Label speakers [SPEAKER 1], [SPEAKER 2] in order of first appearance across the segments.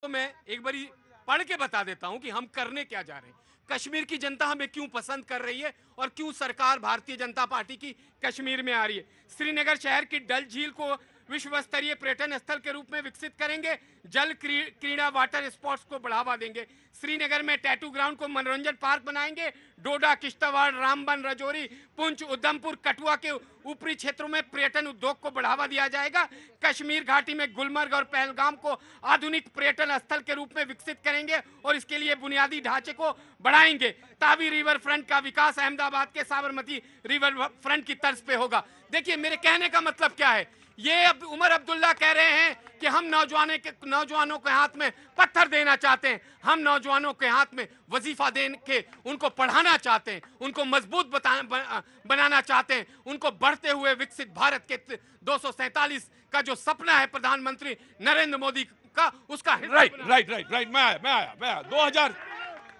[SPEAKER 1] तो मैं एक बारी पढ़ के बता देता हूं कि हम करने क्या जा रहे हैं। कश्मीर की जनता हमें क्यों पसंद कर रही है और क्यों सरकार भारतीय जनता पार्टी की कश्मीर में आ रही है। श्रीनगर शहर की डल झील को विश्व स्तरीय पर्यटन स्थल के रूप में विकसित करेंगे। जल क्रीड़ा वाटर स्पोर्ट्स को बढ़ावा देंगे। श्रीनगर में टैटू ग्राउंड को मनोरंजन पार्क बनाएंगे। डोडा, किश्तवाड़, रामबन, राजौरी, पुंछ, उधमपुर, कठुआ के ऊपरी क्षेत्रों में पर्यटन उद्योग को बढ़ावा दिया जाएगा। कश्मीर घाटी में गुलमर्ग और पहलगाम को आधुनिक पर्यटन स्थल के रूप में विकसित करेंगे और इसके लिए बुनियादी ढांचे को बढ़ाएंगे। तावी रिवर फ्रंट का विकास अहमदाबाद के साबरमती रिवर फ्रंट की तर्ज पे होगा। देखिए, मेरे कहने का मतलब क्या है। ये अब उमर अब्दुल्ला कह रहे हैं कि हम नौजवानों के हाथ में पत्थर देना चाहते हैं। हम नौजवानों के हाथ में वजीफा दे के उनको पढ़ाना चाहते हैं, उनको मजबूत बनाना चाहते हैं, उनको बढ़ते हुए विकसित भारत के 247 का जो सपना है प्रधानमंत्री नरेंद्र मोदी का, उसका
[SPEAKER 2] राइट मैं आया 2000।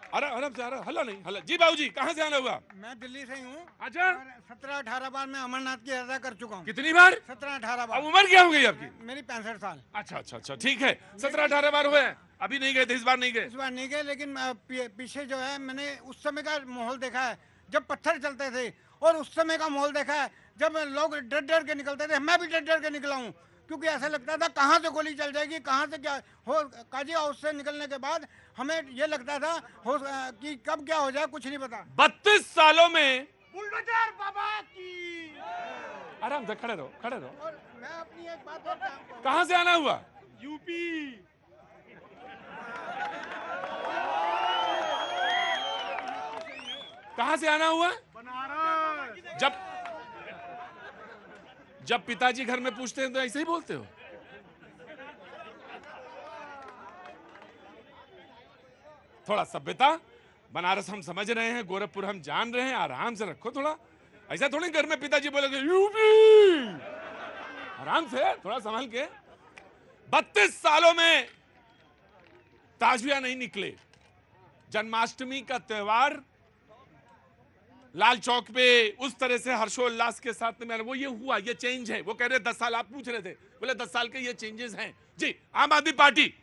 [SPEAKER 2] अरे आराम से, अरे हल्ला नहीं, हल्ला जी। बाबू जी कहाँ से आना हुआ?
[SPEAKER 3] मैं दिल्ली से ही हूँ।
[SPEAKER 2] अच्छा।
[SPEAKER 3] 17-18 बार मैं अमरनाथ की यात्रा कर चुका हूँ।
[SPEAKER 2] कितनी बार?
[SPEAKER 3] 17-18 बार।
[SPEAKER 2] अब उम्र क्या हो गई आपकी?
[SPEAKER 3] मेरी 65 साल।
[SPEAKER 2] अच्छा, ठीक है। 17-18 बार हुए। अभी नहीं गए थे? इस बार नहीं गए?
[SPEAKER 3] इस बार नहीं गए, लेकिन पीछे जो है मैंने उस समय का माहौल देखा है जब पत्थर चलते थे, और उस समय का माहौल देखा है जब लोग डर डर के निकलते थे। मैं भी डर डर के निकला हूँ, क्योंकि ऐसा लगता था कहाँ से गोली चल जाएगी, कहाँ से क्या हो। काजी हाउस से निकलने के बाद हमें ये लगता था कि कब क्या हो जाए, कुछ नहीं पता।
[SPEAKER 2] 32 सालों में
[SPEAKER 3] बुलडोजर बाबा की।
[SPEAKER 2] आराम से खड़े रहो।
[SPEAKER 3] और मैं अपनी एक बात और कहूं।
[SPEAKER 2] कहाँ से आना हुआ?
[SPEAKER 1] यूपी।
[SPEAKER 2] कहाँ से आना हुआ?
[SPEAKER 1] बनारस।
[SPEAKER 2] जब पिताजी घर में पूछते हैं तो ऐसे ही बोलते हो? थोड़ा सभ्यता। बनारस हम समझ रहे हैं, गोरखपुर हम जान रहे हैं, आराम से रखो थोड़ा। ऐसा थोड़ी घर में पिताजी बोलेंगे यूपी। आराम से, थोड़ा संभाल के। 32 सालों में ताजिया नहीं निकले। जन्माष्टमी का त्योहार लाल चौक पे उस तरह से हर्षोल्लास के साथ में वो ये हुआ, ये चेंज है। वो कह रहे 10 साल, आप पूछ रहे थे, बोले 10 साल के ये चेंजेस हैं जी। आम आदमी पार्टी।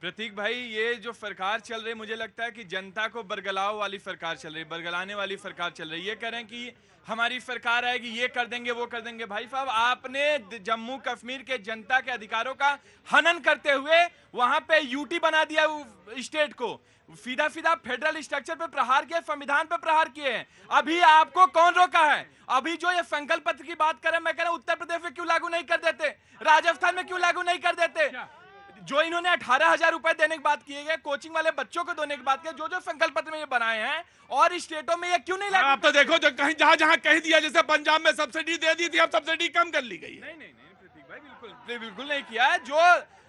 [SPEAKER 4] प्रतीक भाई, ये जो सरकार चल रही, मुझे लगता है कि जनता को बरगलाव वाली सरकार चल रही, बरगलाने वाली सरकार चल रही। ये कह रहे हैं कि हमारी सरकार आएगी, ये कर देंगे, वो कर देंगे। भाई साहब, आपने जम्मू कश्मीर के जनता के अधिकारों का हनन करते हुए वहां पे यूटी बना दिया स्टेट को। सीधा फेडरल स्ट्रक्चर पे प्रहार किए, संविधान पे प्रहार किए हैं। अभी आपको कौन रोका है? अभी जो ये संकल्प पत्र की बात करें, मैं कह रहा हूं उत्तर प्रदेश में क्यों लागू नहीं कर देते, राजस्थान में क्यों लागू नहीं कर देते? जो इन्होंने 18,000 रुपए देने की बात की है, कोचिंग वाले बच्चों को देने की बात की, जो संकल्प पत्र में ये बनाए हैं, और स्टेटों में ये क्यों नहीं लागू?
[SPEAKER 2] आप तो देखो, जो कहीं जहां कह दिया, जैसे पंजाब में सब्सिडी दे दी थी, अब सब्सिडी कम कर ली गई है।
[SPEAKER 4] नहीं प्रतीक भाई, बिल्कुल नहीं किया है। जो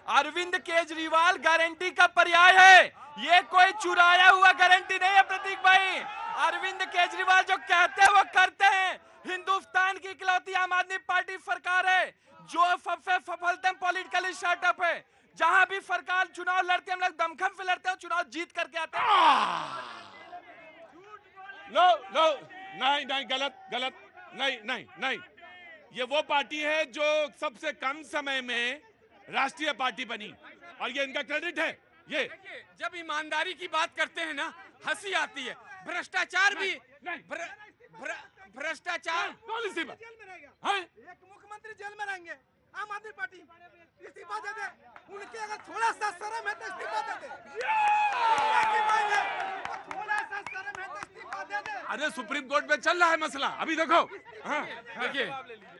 [SPEAKER 4] अरविंद केजरीवाल गारंटी का पर्याय है, ये कोई चुराया हुआ गारंटी नहीं है प्रतीक भाई। अरविंद केजरीवाल जो कहते हैं वो करते हैं। हिंदुस्तान की इकलौती आम आदमी पार्टी सरकार है जो सबसे सफलतम पॉलिटिकल स्टार्टअप है। जहां भी सरकार चुनाव लड़ते हैं, हम लोग दमखम से लड़ते हैं, चुनाव जीत करके आते हैं।
[SPEAKER 2] नो, नहीं, गलत, नहीं। ये वो पार्टी है जो सबसे कम समय में राष्ट्रीय पार्टी बनी, और ये इनका क्रेडिट है। ये
[SPEAKER 1] जब ईमानदारी की बात करते हैं ना, हंसी आती है। भ्रष्टाचार भी, भ्रष्टाचार
[SPEAKER 2] पॉलिसी में
[SPEAKER 3] जेल में रहेगा। एक मुख्यमंत्री जेल में रहेंगे, आम आदमी पार्टी इस्तीफा दे दे। उनके अगर थोड़ा सा शर्म है तो इस्तीफा दे दे। थोड़ा सा शर्म है तो इस्तीफा दे दे।
[SPEAKER 2] अरे सुप्रीम कोर्ट में चल रहा है मसला, अभी देखो।
[SPEAKER 1] देखिए,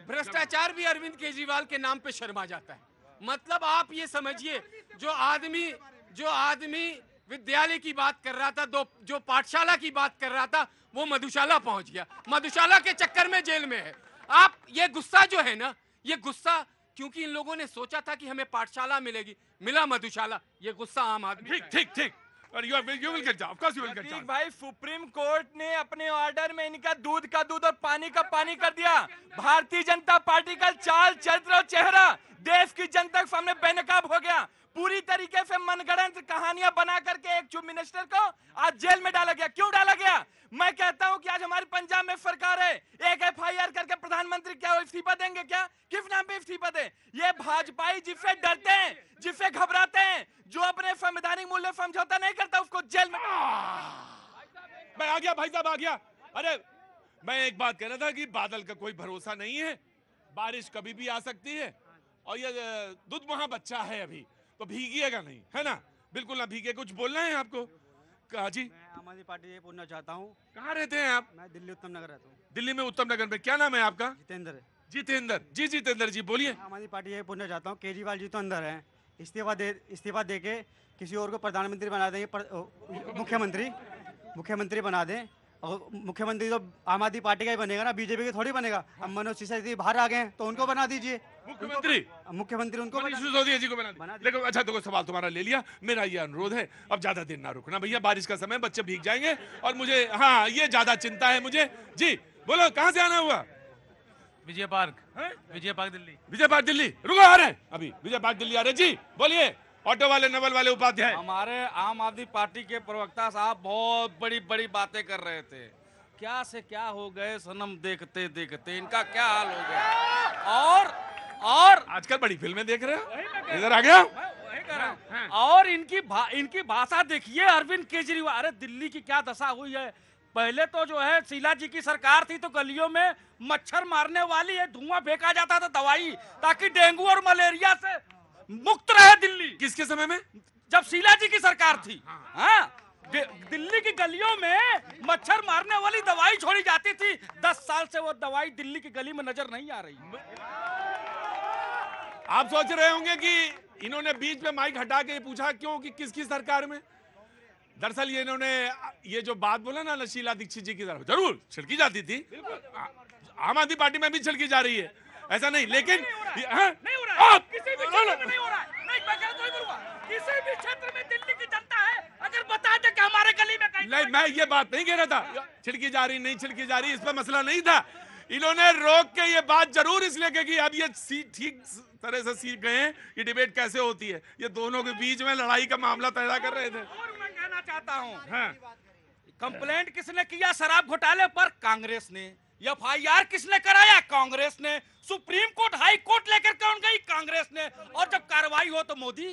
[SPEAKER 1] भ्रष्टाचार भी अरविंद केजरीवाल के नाम पे शर्मा जाता है। मतलब आप ये समझिए, जो आदमी विद्यालय की बात कर रहा था, जो पाठशाला की बात कर रहा था, वो मधुशाला पहुंच गया। मधुशाला के चक्कर में जेल में है। आप ये गुस्सा जो है ना, ये गुस्सा क्योंकि इन लोगों ने सोचा था कि हमें पाठशाला मिलेगी, मिला मधुशाला। ये गुस्सा आम आदमी।
[SPEAKER 2] ठीक। और you will get job. Of course you will get job.
[SPEAKER 4] भाई, सुप्रीम कोर्ट ने अपने ऑर्डर में इनका दूध का दूध और पानी का पानी कर दिया। भारतीय जनता पार्टी का चाल, चरित्र और चेहरा देश की जनता के सामने बेनकाब हो गया। पूरी तरीके से मनगढ़ंत कहानियां बना करके एक चीफ मिनिस्टर को आज जेल में डाला गया। क्यों डाला गया? मैं कहता हूं कि आज हमारी पंजाब में सरकार है, एक FIR करके प्रधानमंत्री क्या इस्तीफा देंगे? क्या किस नाम पे इस्तीफा दे? ये भाजपाई जिससे डरते हैं, जिससे घबराते हैं, जो अपने संवैधानिक मूल्य समझौता नहीं करता, उसको जेल में।
[SPEAKER 2] मैं आ गया भाई साहब, आ गया। अरे मैं एक बात कह रहा था कि बादल का कोई भरोसा नहीं है, बारिश कभी भी आ सकती है, और ये दूध वहां बच्चा है अभी, तो भीगिएगा नहीं, है ना? बिल्कुल ना भीगे। कुछ बोलना है आपको? कहा जी।
[SPEAKER 5] मैं आम आदमी पार्टी ये बोलना चाहता हूँ।
[SPEAKER 2] कहाँ रहते हैं आप?
[SPEAKER 5] मैं दिल्ली उत्तम नगर रहता हूँ।
[SPEAKER 2] दिल्ली में उत्तम नगर में। क्या नाम है आपका?
[SPEAKER 5] जितेंद्र।
[SPEAKER 2] जितेंद्र जी, जितेंद्र जी बोलिए।
[SPEAKER 5] आम आदमी पार्टी ये बोलना चाहता हूँ, केजरीवाल जी तो अंदर हैं, इस्तीफा दे के किसी और को प्रधानमंत्री बना देंगे, मुख्यमंत्री बना दें, और मुख्यमंत्री तो आम आदमी पार्टी का ही बनेगा ना, बीजेपी का थोड़ी बनेगा। अब मनोज सिसोदिया बाहर आ गए हैं तो उनको बना दीजिए मुख्यमंत्री उनको
[SPEAKER 2] मनीष सिसोदिया जी को बना दीजिए। लेकिन अच्छा, देखो सवाल तुम्हारा ले लिया, मेरा ये अनुरोध है अब ज्यादा देर ना रुकना भैया, बारिश का समय, बच्चे भीग जाएंगे, और मुझे हाँ ये ज्यादा चिंता है मुझे। जी बोलो, कहाँ से आना हुआ?
[SPEAKER 6] विजय पार्क। विजय पार्क दिल्ली।
[SPEAKER 2] विजय पार्क दिल्ली, रुको आ रहे हैं अभी। विजय पार्क दिल्ली आ रहे। जी बोलिए। ऑटो वाले, नवल वाले उपाध्याय।
[SPEAKER 7] हमारे आम आदमी पार्टी के प्रवक्ता साहब बहुत बड़ी बड़ी बातें कर रहे थे। क्या से क्या हो गए सनम, देखते देखते इनका क्या हाल हो गया। और
[SPEAKER 2] आजकल बड़ी फिल्में देख रहे हो? इधर आ गया।
[SPEAKER 7] और इनकी भाषा देखिए। अरविंद केजरीवाल, अरे दिल्ली की क्या दशा हुई है। पहले तो जो है शीला जी की सरकार थी तो गलियों में मच्छर मारने वाली है धुआं फेंका जाता था दवाई, ताकि डेंगू और मलेरिया से मुक्त रहे दिल्ली।
[SPEAKER 2] किसके समय में?
[SPEAKER 7] जब शीला जी की सरकार थी। हाँ, दिल्ली की गलियों में मच्छर मारने वाली दवाई छोड़ी जाती थी। 10 साल से वो दवाई दिल्ली की गली में नजर नहीं आ रही।
[SPEAKER 2] आप सोच रहे होंगे कि इन्होंने बीच में माइक हटा के पूछा क्यों कि किसकी सरकार में। दरअसल ये इन्होंने ये जो बात बोला ना शीला दीक्षित जी की तरफ, जरूर छिड़की जाती थी, आम आदमी पार्टी में भी छिड़की जा रही है, ऐसा नहीं, लेकिन
[SPEAKER 7] नहीं हो रहा है। किसी भी क्षेत्र में नहीं हो रहा है। नहीं, कोई बोलूंगा, किसी भी क्षेत्र में दिल्ली की जनता है, अगर बता दे कि हमारे गली में कहीं
[SPEAKER 2] नहीं, मैं ये बात नहीं कह रहा था छिड़की जा रही नहीं छिड़की जा रही, इस पर मसला नहीं था। इन्होंने रोक के ये बात जरूर इसलिए कही कि अब ये ठीक तरह से सीख गए हैं कि डिबेट कैसे होती है। ये दोनों के बीच में लड़ाई का मामला पैदा कर रहे थे।
[SPEAKER 7] और मैं कहना चाहता हूँ,
[SPEAKER 2] हाँ।
[SPEAKER 7] कंप्लेंट किसने किया शराब घोटाले पर? कांग्रेस ने। FIR किसने कराया? कांग्रेस ने। सुप्रीम कोर्ट, हाई कोर्ट लेकर कौन गई? कांग्रेस ने। और जब कार्रवाई हो तो मोदी।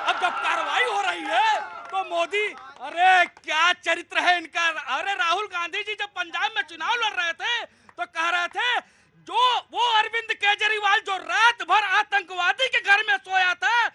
[SPEAKER 7] अब जब कार्रवाई हो रही है तो मोदी। अरे क्या चरित्र है इनका। अरे राहुल गांधी जी जब पंजाब में चुनाव लड़ रहे थे तो कह रहे थे जो वो अरविंद केजरीवाल जो रात भर आतंकवादी के घर में सोया था